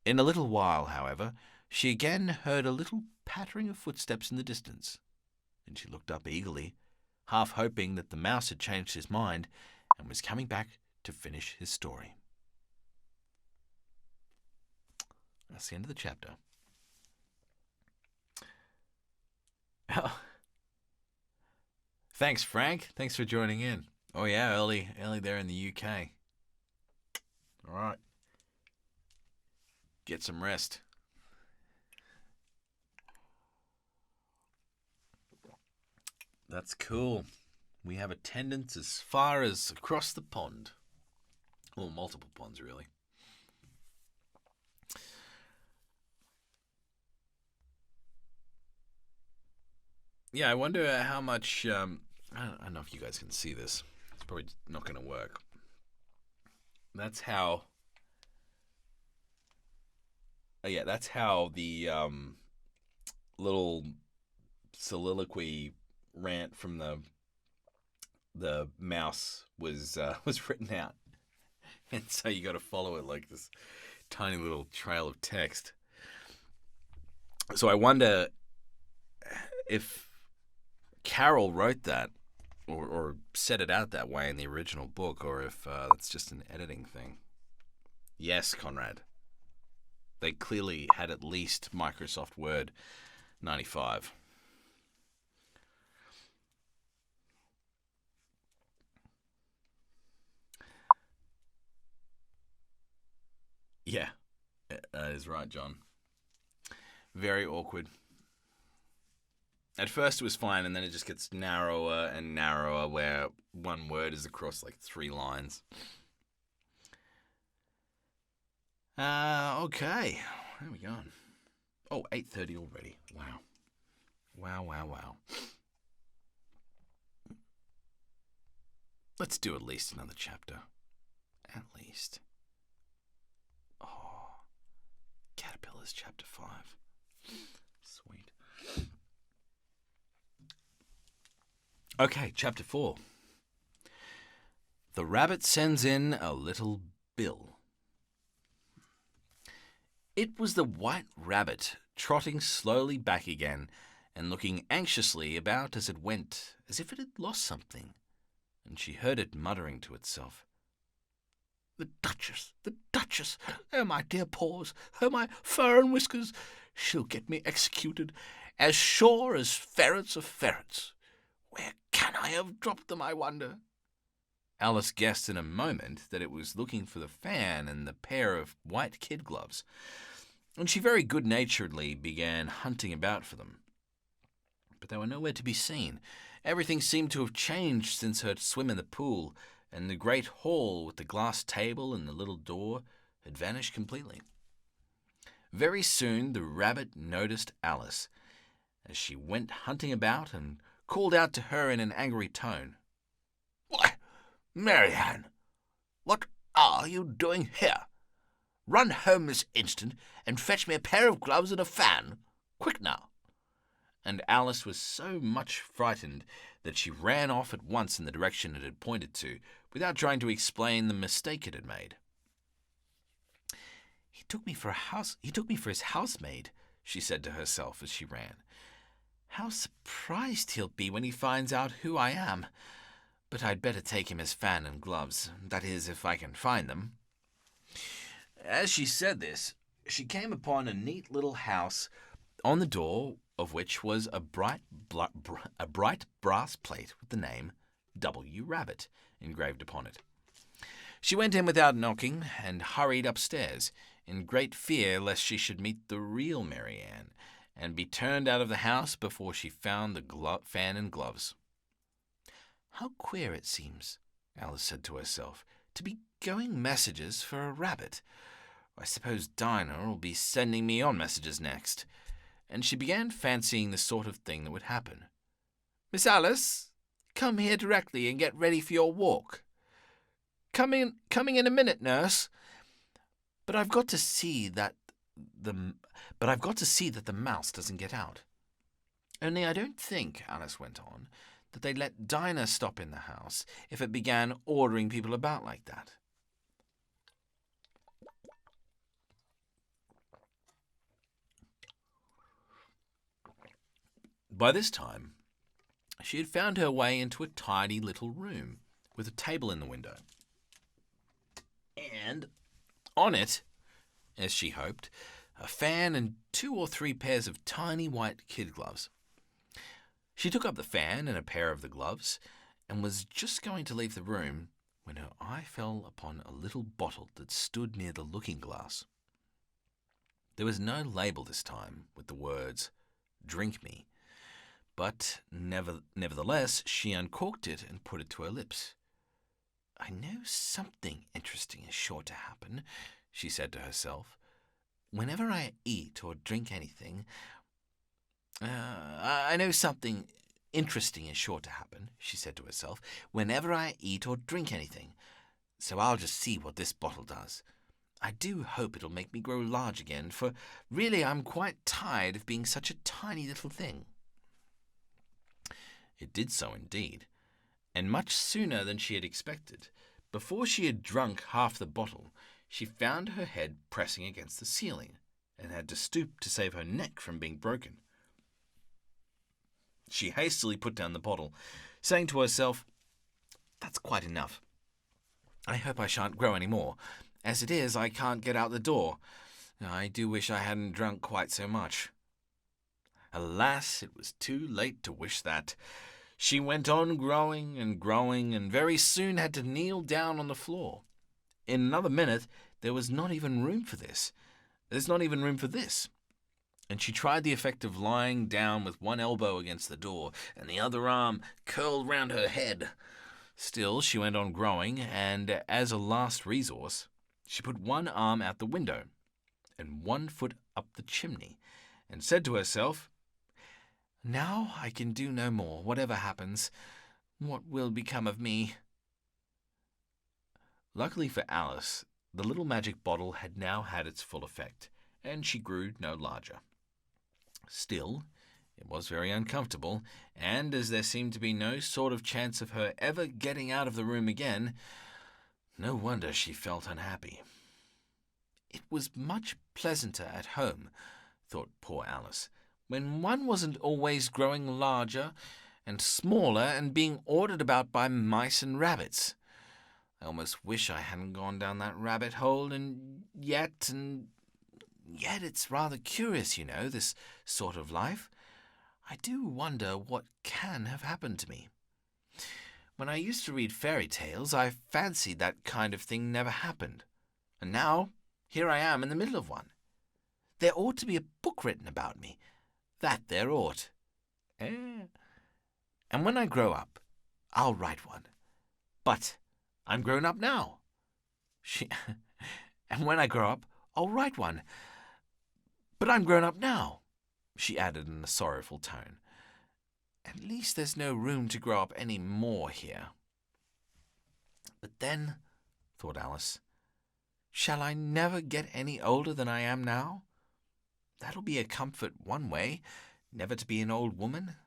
In a little while, however, she again heard a little pattering of footsteps in the distance, and she looked up eagerly, half hoping that the mouse had changed his mind and was coming back to finish his story. That's the end of the chapter. Oh. Thanks, Frank. Thanks for joining in. Oh yeah, early there in the UK. All right. Get some rest. That's cool. We have attendance as far as across the pond. Well, multiple ponds, really. Yeah, I wonder how much... I don't know if you guys can see this. It's probably not going to work. That's how yeah, that's how the little soliloquy rant from the mouse was written out, and so you got to follow it like this tiny little trail of text. So I wonder if Carol wrote that or set it out that way in the original book, or if it's just an editing thing. Yes, Conrad. They clearly had at least Microsoft Word 95. Yeah, that is right, John. Very awkward. At first it was fine, and then it just gets narrower and narrower, where one word is across like 3 lines. Okay. Where are we going? Oh, 8:30 already. Wow. Wow. Let's do at least another chapter. At least. Oh, Caterpillars chapter 5. Sweet. Okay, chapter 4. The rabbit sends in a little bill. It was the white rabbit, trotting slowly back again and looking anxiously about as it went, as if it had lost something, and she heard it muttering to itself. The Duchess, oh my dear paws, oh my fur and whiskers, she'll get me executed, as sure as ferrets are ferrets. Where can I have dropped them, I wonder? Alice guessed in a moment that it was looking for the fan and the pair of white kid gloves, and she very good-naturedly began hunting about for them. But they were nowhere to be seen. Everything seemed to have changed since her swim in the pool, and the great hall with the glass table and the little door had vanished completely. Very soon the rabbit noticed Alice as she went hunting about and called out to her in an angry tone. "Why, Marianne, what are you doing here? Run home this instant and fetch me a pair of gloves and a fan. Quick now." And Alice was so much frightened that she ran off at once in the direction it had pointed to, without trying to explain the mistake it had made. He took me for his housemaid, she said to herself as she ran. How surprised he'll be when he finds out who I am. But I'd better take him his fan and gloves, that is, if I can find them. As she said this, she came upon a neat little house, on the door of which was a bright brass plate with the name W. Rabbit engraved upon it. She went in without knocking and hurried upstairs, in great fear lest she should meet the real Marianne and be turned out of the house before she found the fan and gloves. How queer it seems, Alice said to herself, to be going messages for a rabbit. I suppose Dinah will be sending me on messages next. And she began fancying the sort of thing that would happen. Miss Alice, come here directly and get ready for your walk. Coming in a minute, nurse. But I've got to see that the mouse doesn't get out. Only I don't think, Alice went on, that they'd let Dinah stop in the house if it began ordering people about like that. By this time, she had found her way into a tidy little room with a table in the window. And on it, as she hoped, a fan and 2 or 3 pairs of tiny white kid gloves. She took up the fan and a pair of the gloves and was just going to leave the room when her eye fell upon a little bottle that stood near the looking-glass. There was no label this time with the words, "Drink me," but nevertheless she uncorked it and put it to her lips. I know something interesting is sure to happen, she said to herself. Whenever I eat or drink anything, I know something interesting is sure to happen, she said to herself, whenever I eat or drink anything. So I'll just see what this bottle does. I do hope it'll make me grow large again, for really I'm quite tired of being such a tiny little thing." It did so indeed, and much sooner than she had expected. Before she had drunk half the bottle, she found her head pressing against the ceiling, and had to stoop to save her neck from being broken. She hastily put down the bottle, saying to herself, "That's quite enough. I hope I shan't grow any more. As it is, I can't get out the door. I do wish I hadn't drunk quite so much." Alas, it was too late to wish that. She went on growing, and very soon had to kneel down on the floor. In another minute, there was not even room for this. There's not even room for this. And she tried the effect of lying down with one elbow against the door, and the other arm curled round her head. Still, she went on growing, and as a last resource, she put one arm out the window, and one foot up the chimney, and said to herself, "Now I can do no more, whatever happens. What will become of me?" Luckily for Alice, the little magic bottle had now had its full effect, and she grew no larger. Still, it was very uncomfortable, and as there seemed to be no sort of chance of her ever getting out of the room again, no wonder she felt unhappy. It was much pleasanter at home, thought poor Alice, when one wasn't always growing larger and smaller and being ordered about by mice and rabbits. I almost wish I hadn't gone down that rabbit hole, and yet it's rather curious, this sort of life. I do wonder what can have happened to me. When I used to read fairy tales, I fancied that kind of thing never happened. And now, here I am in the middle of one. There ought to be a book written about me. That there ought. And when I grow up, I'll write one. But I'm grown up now. And when I grow up, I'll write one. But I'm grown up now, she added in a sorrowful tone. At least there's no room to grow up any more here. But then, thought Alice, shall I never get any older than I am now? That'll be a comfort one way, never to be an old woman.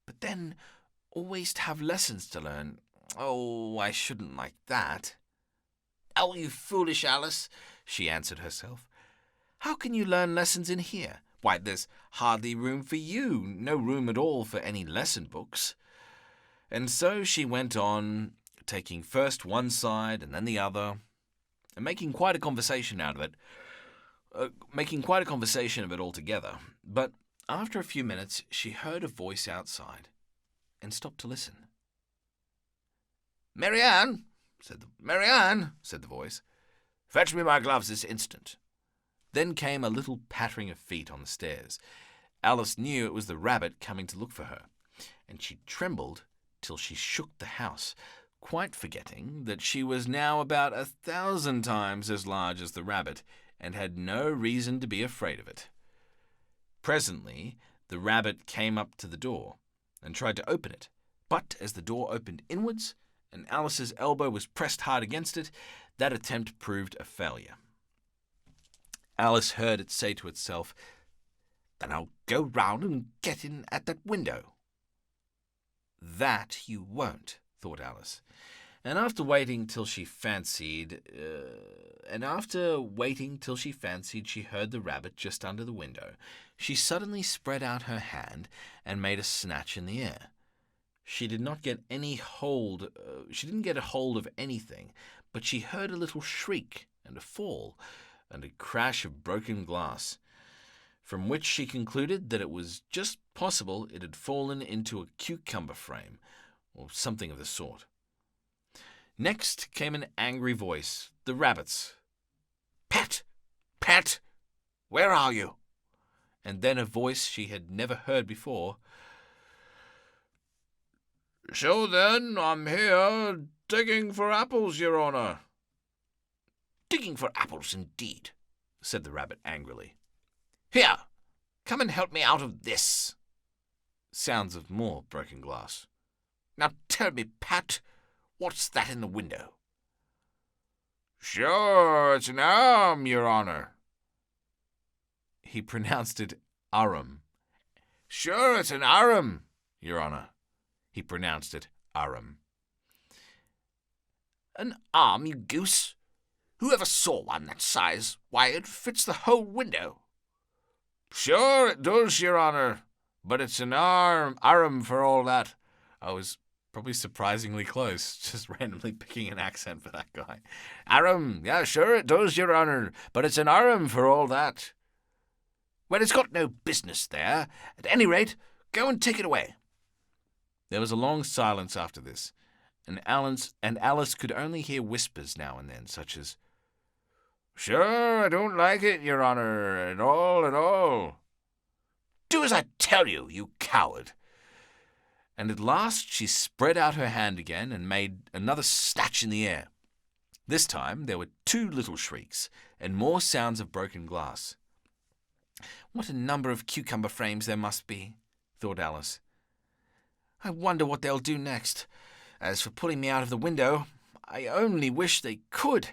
But then, always to have lessons to learn. Oh, I shouldn't like that. "Oh, you foolish Alice," she answered herself. "How can you learn lessons in here? Why, there's hardly room for you, no room at all for any lesson books." And so she went on, taking first one side and then the other, and making quite a conversation of it altogether. But after a few minutes, she heard a voice outside, and stopped to listen. "Marianne," said the voice. "Fetch me my gloves this instant." Then came a little pattering of feet on the stairs. Alice knew it was the rabbit coming to look for her, and she trembled till she shook the house, quite forgetting that she was now about 1,000 times as large as the rabbit, and had no reason to be afraid of it. Presently, the rabbit came up to the door, and tried to open it, but as the door opened inwards, and Alice's elbow was pressed hard against it, that attempt proved a failure. Alice heard it say to itself, "Then I'll go round and get in at that window." "That you won't," thought Alice, and after waiting till she fancied she heard the rabbit just under the window, she suddenly spread out her hand and made a snatch in the air. She didn't get a hold of anything, but she heard a little shriek and a fall, and a crash of broken glass, from which she concluded that it was just possible it had fallen into a cucumber frame, or something of the sort. Next came an angry voice, the rabbit's. "Pet! Pet! Where are you?" And then a voice she had never heard before. "So then, I'm here digging for apples, your honour." "Digging for apples, indeed," said the rabbit angrily. "Here, come and help me out of this." Sounds of more broken glass. "Now tell me, Pat, what's that in the window?" Sure, it's an arm, Your Honour. He pronounced it Arum. Sure, it's an Arum, Your Honour. He pronounced it Arum. An arm, you goose? Who ever saw one that size? Why, it fits the whole window. Sure it does, Your Honour, but it's an arum for all that. I was probably surprisingly close, just randomly picking an accent for that guy. Arum, yeah, sure it does, Your Honour, but it's an arum for all that. Well, it's got no business there. At any rate, go and take it away. There was a long silence after this, and Alice could only hear whispers now and then, such as, Sure, I don't like it, Your Honour, at all, at all. Do as I tell you, you coward. And at last she spread out her hand again and made another snatch in the air. This time there were 2 little shrieks and more sounds of broken glass. What a number of cucumber frames there must be, thought Alice. I wonder what they'll do next. As for pulling me out of the window, I only wish they could.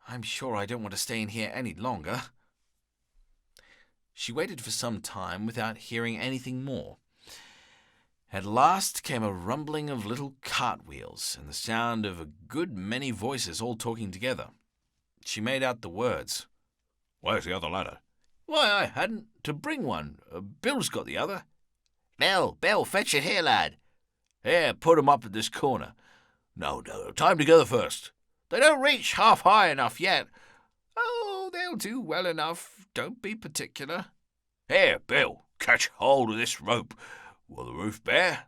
I'm sure I don't want to stay in here any longer. She waited for some time without hearing anything more. At last came a rumbling of little cartwheels and the sound of a good many voices all talking together. She made out the words. Where's the other ladder? Why, I hadn't to bring one. Bill's got the other. Bill, fetch it here, lad. Here, put 'em up at this corner. No, time together first. They don't reach half high enough yet. Oh, they'll do well enough. Don't be particular. Here, Bill, catch hold of this rope. Will the roof bear?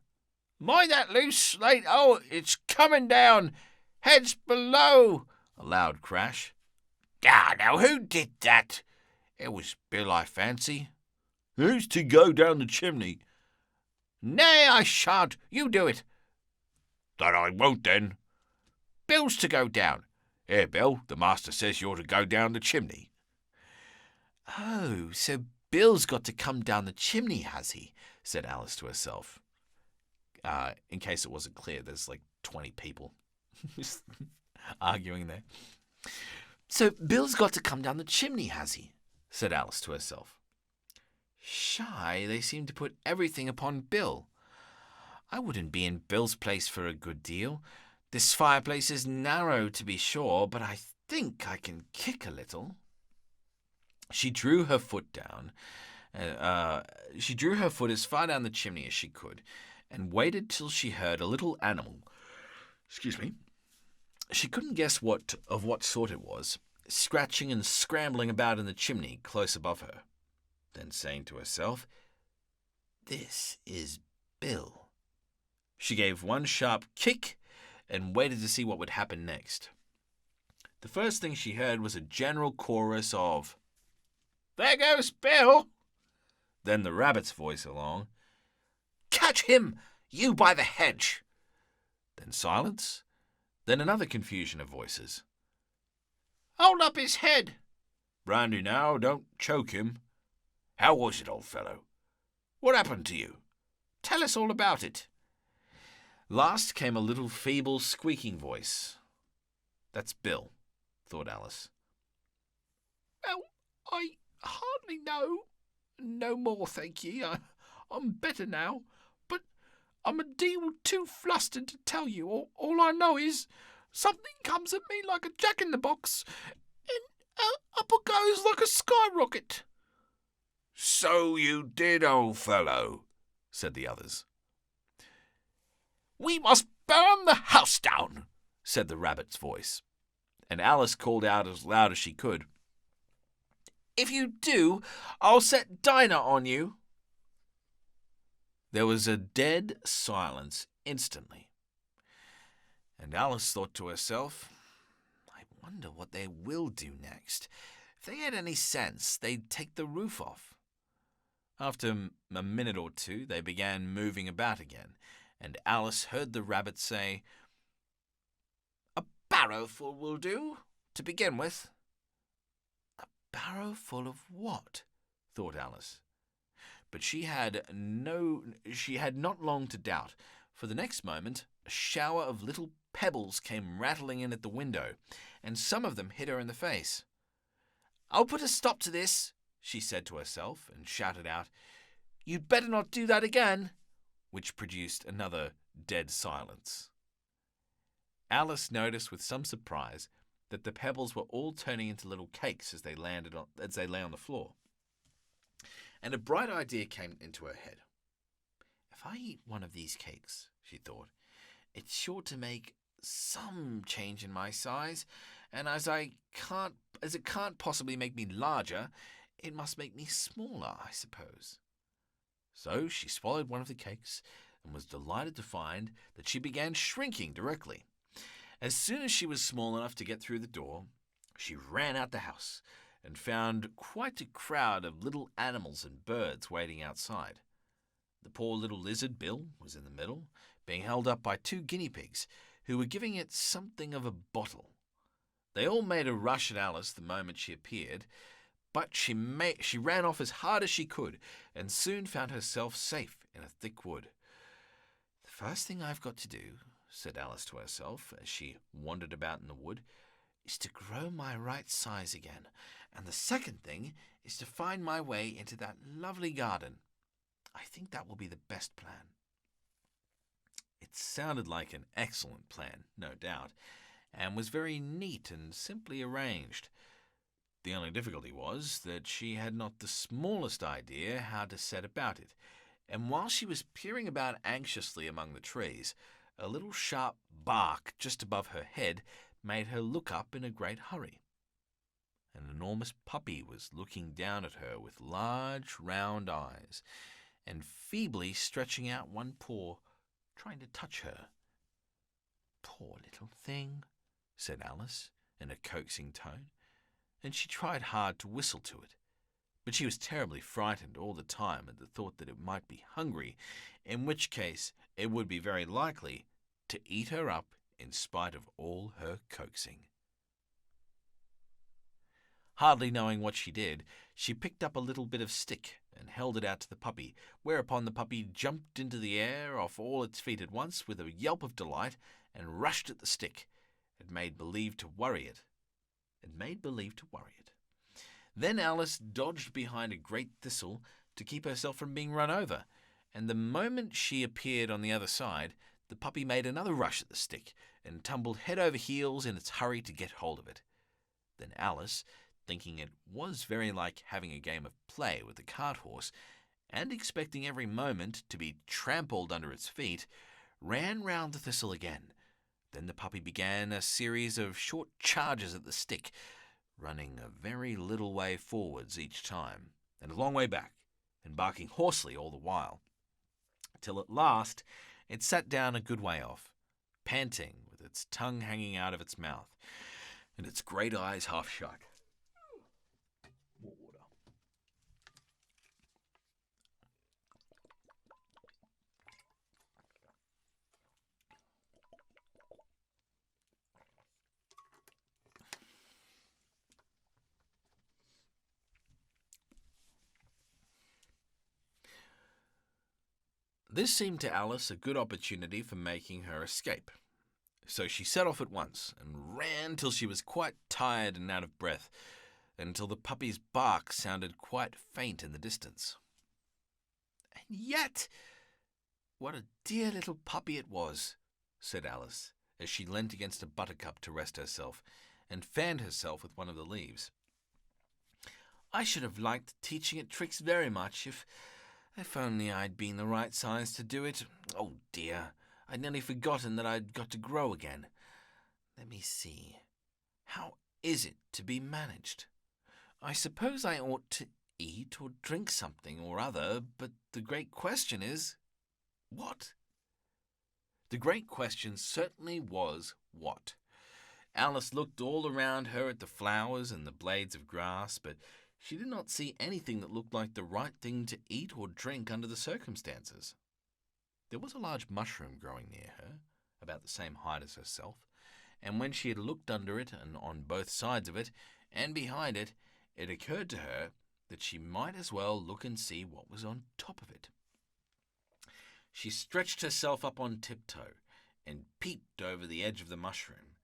Mind that loose slate. Oh, it's coming down. Heads below. A loud crash. Ah, now who did that? It was Bill, I fancy. Who's to go down the chimney? Nay, I shan't. You do it. That I won't, then. Bill's to go down. Here, Bill, the master says you're to go down the chimney. Oh, so Bill's got to come down the chimney, has he? Said Alice to herself. In case it wasn't clear, there's like 20 people just arguing there. So Bill's got to come down the chimney, has he? Said Alice to herself. Shy, they seem to put everything upon Bill. I wouldn't be in Bill's place for a good deal. This fireplace is narrow, to be sure, but I think I can kick a little. She drew her foot down. She drew her foot as far down the chimney as she could, and waited till she heard a little animal. She couldn't guess what sort it was, scratching and scrambling about in the chimney close above her. Then saying to herself, "This is Bill." She gave one sharp kick and waited to see what would happen next. The first thing she heard was a general chorus of, "There goes Bill!" Then the rabbit's voice along, "Catch him, you by the hedge!" Then silence, then another confusion of voices. "Hold up his head!" "Brandy now, don't choke him." "How was it, old fellow? What happened to you? Tell us all about it." Last came a little feeble squeaking voice. That's Bill, thought Alice. "Well, I hardly know. No more, thank ye. I'm better now, but I'm a deal too flustered to tell you. All I know is something comes at me like a jack-in-the-box, and up it goes like a skyrocket." "So you did, old fellow," said the others. "We must burn the house down," said the rabbit's voice, and Alice called out as loud as she could, "If you do, I'll set Dinah on you." There was a dead silence instantly, and Alice thought to herself, "I wonder what they will do next. If they had any sense, they'd take the roof off." After a minute or two, they began moving about again, and Alice heard the rabbit say, "A barrowful will do, to begin with." A barrowful of what? Thought Alice. But she had not long to doubt, for the next moment a shower of little pebbles came rattling in at the window, and some of them hit her in the face. "I'll put a stop to this," she said to herself, and shouted out, "You'd better not do that again," which produced another dead silence. Alice noticed with some surprise that the pebbles were all turning into little cakes as they lay on the floor. And a bright idea came into her head. "If I eat one of these cakes," she thought, "it's sure to make some change in my size, and as it can't possibly make me larger, it must make me smaller, I suppose." So she swallowed one of the cakes and was delighted to find that she began shrinking directly. As soon as she was small enough to get through the door, she ran out the house and found quite a crowd of little animals and birds waiting outside. The poor little lizard, Bill, was in the middle, being held up by 2 guinea pigs, who were giving it something of a bottle. They all made a rush at Alice the moment she appeared, but she ran off as hard as she could, and soon found herself safe in a thick wood. "The first thing I've got to do," said Alice to herself as she wandered about in the wood, "is to grow my right size again, and the second thing is to find my way into that lovely garden. I think that will be the best plan." It sounded like an excellent plan, no doubt, and was very neat and simply arranged. The only difficulty was that she had not the smallest idea how to set about it, and while she was peering about anxiously among the trees, a little sharp bark just above her head made her look up in a great hurry. An enormous puppy was looking down at her with large round eyes, and feebly stretching out one paw, trying to touch her. "Poor little thing," said Alice in a coaxing tone, and she tried hard to whistle to it. But she was terribly frightened all the time at the thought that it might be hungry, in which case it would be very likely to eat her up in spite of all her coaxing. Hardly knowing what she did, she picked up a little bit of stick and held it out to the puppy, whereupon the puppy jumped into the air off all its feet at once with a yelp of delight and rushed at the stick. It made believe to worry it. Then Alice dodged behind a great thistle to keep herself from being run over, and the moment she appeared on the other side, the puppy made another rush at the stick and tumbled head over heels in its hurry to get hold of it. Then Alice, thinking it was very like having a game of play with the cart horse, and expecting every moment to be trampled under its feet, ran round the thistle again. Then the puppy began a series of short charges at the stick, running a very little way forwards each time, and a long way back, and barking hoarsely all the while, till at last it sat down a good way off, panting, with its tongue hanging out of its mouth, and its great eyes half shut. More water. This seemed to Alice a good opportunity for making her escape. So she set off at once and ran till she was quite tired and out of breath, until the puppy's bark sounded quite faint in the distance. "And yet, what a dear little puppy it was," said Alice, as she leant against a buttercup to rest herself, and fanned herself with one of the leaves. "I should have liked teaching it tricks very much, if only I'd been the right size to do it. Oh dear, I'd nearly forgotten that I'd got to grow again. Let me see. How is it to be managed? I suppose I ought to eat or drink something or other, but the great question is, what?" The great question certainly was what. Alice looked all around her at the flowers and the blades of grass, but she did not see anything that looked like the right thing to eat or drink under the circumstances. There was a large mushroom growing near her, about the same height as herself, and when she had looked under it and on both sides of it and behind it, it occurred to her that she might as well look and see what was on top of it. She stretched herself up on tiptoe and peeped over the edge of the mushroom,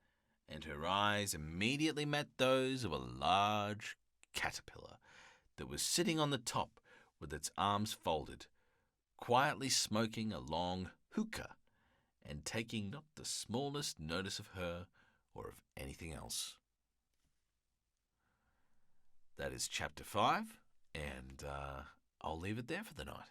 and her eyes immediately met those of a large caterpillar that was sitting on the top with its arms folded, quietly smoking a long hookah and taking not the smallest notice of her or of anything else. That is chapter 5, and I'll leave it there for the night.